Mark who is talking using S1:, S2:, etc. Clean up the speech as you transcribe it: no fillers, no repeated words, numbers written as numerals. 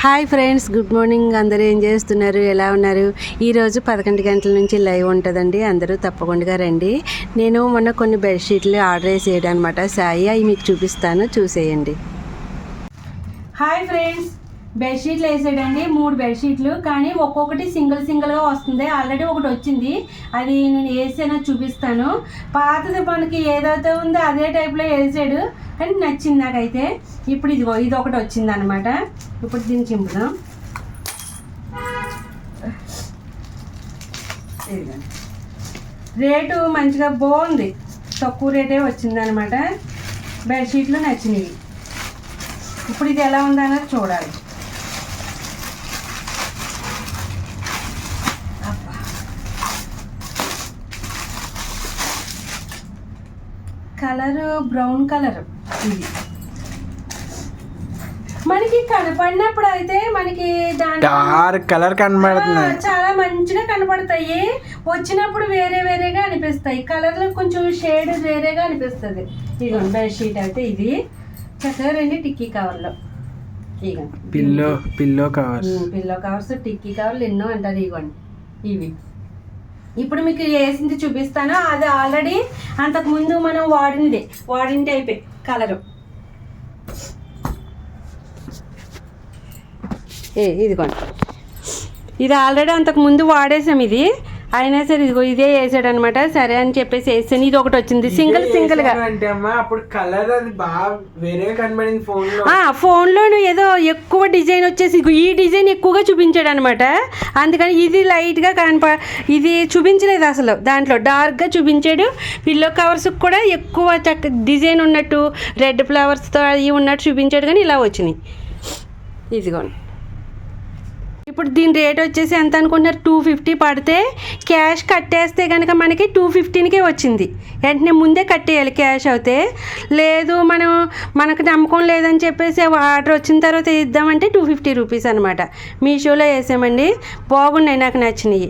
S1: Hi friends, good morning. అందరూ ఏం చేస్తున్నారు, ఎలా ఉన్నారు? ఈరోజు 11 గంటల నుంచి లైవ్ ఉంటుందండి. అందరూ తప్పకుండా రండి. నేను మొన్న కొన్ని బెడ్షీట్లు ఆర్డర్ చేసేయడం అనమాట. సాయి అవి మీకు చూపిస్తాను, చూసేయండి. హాయ్ ఫ్రెండ్స్, బెడ్షీట్లు వేసాడండి. 3 బెడ్షీట్లు, కానీ ఒక్కొక్కటి సింగిల్గా వస్తుంది. ఆల్రెడీ ఒకటి వచ్చింది, అది నేను వేసానో చూపిస్తాను. పాతది మనకి ఏదైతే ఉందో అదే టైప్లో వేసాడు, కానీ నచ్చింది నాకైతే. ఇప్పుడు ఇది ఒకటి వచ్చింది అనమాట. ఇప్పుడు దీన్ని చింపుదాం. రేటు మంచిగా బాగుంది, తక్కువ రేటే వచ్చింది అనమాట. బెడ్షీట్లు నచ్చినవి. ఇప్పుడు ఇది ఎలా ఉందన్నది చూడాలి. Colour brown colour. ఇది మనకి కనపడినప్పుడు అయితే మనకి
S2: డార్క్ కలర్ కనబడుతుంది,
S1: చాలా మంచిగా కనపడతాయి. వచ్చినప్పుడు వేరేగా అనిపిస్తాయి. కలర్లో కొంచెం షేడ్ వేరేగా అనిపిస్తుంది. ఇదిగోండి బెడ్షీట్ అయితే ఇది చక్కగా 2 టిక్కీ కవర్లు. ఇదిగోండి
S2: పిల్లో
S1: కవర్స్, టిక్కీ కవర్లు ఎన్నో అంటారు. ఇదిగోండి ఇవి. ఇప్పుడు మీకు వేసింది చూపిస్తాను. అది ఆల్రెడీ అంతకుముందు మనం వాడింది అయిపోయి కలరు. ఇదిగోండి, ఇది ఆల్రెడీ అంతకుముందు వాడేసాం. ఇది అయినా సరే ఇదిగో ఇదే వేసాడు అనమాట. సరే అని చెప్పేసి వేసాను. ఇది ఒకటి వచ్చింది సింగిల్గా. ఫోన్లోను ఏదో ఎక్కువ డిజైన్ వచ్చేసి ఈ డిజైన్ ఎక్కువగా చూపించాడు అనమాట. అందుకని ఇది లైట్గా ఇది చూపించలేదు అసలు. దాంట్లో డార్క్గా చూపించాడు. పిల్లో కవర్స్ కూడా ఎక్కువ డిజైన్ ఉన్నట్టు రెడ్ ఫ్లవర్స్తో అవి ఉన్నట్టు చూపించాడు, కానీ ఇలా వచ్చినాయి. ఇదిగోండి. ఇప్పుడు దీని రేట్ వచ్చేసి ఎంత అనుకుంటున్నారు? 250 పడితే క్యాష్ కట్టేస్తే కనుక మనకి 215కే వచ్చింది. వెంటనే ముందే కట్టేయాలి క్యాష్ అయితే. లేదు మనకు నమ్మకం లేదని చెప్పేసి ఆర్డర్ వచ్చిన తర్వాత ఇద్దామంటే 250 రూపీస్ అనమాట. మీషోలో వేసామండి. బాగున్నాయి, నాకు నచ్చినాయి.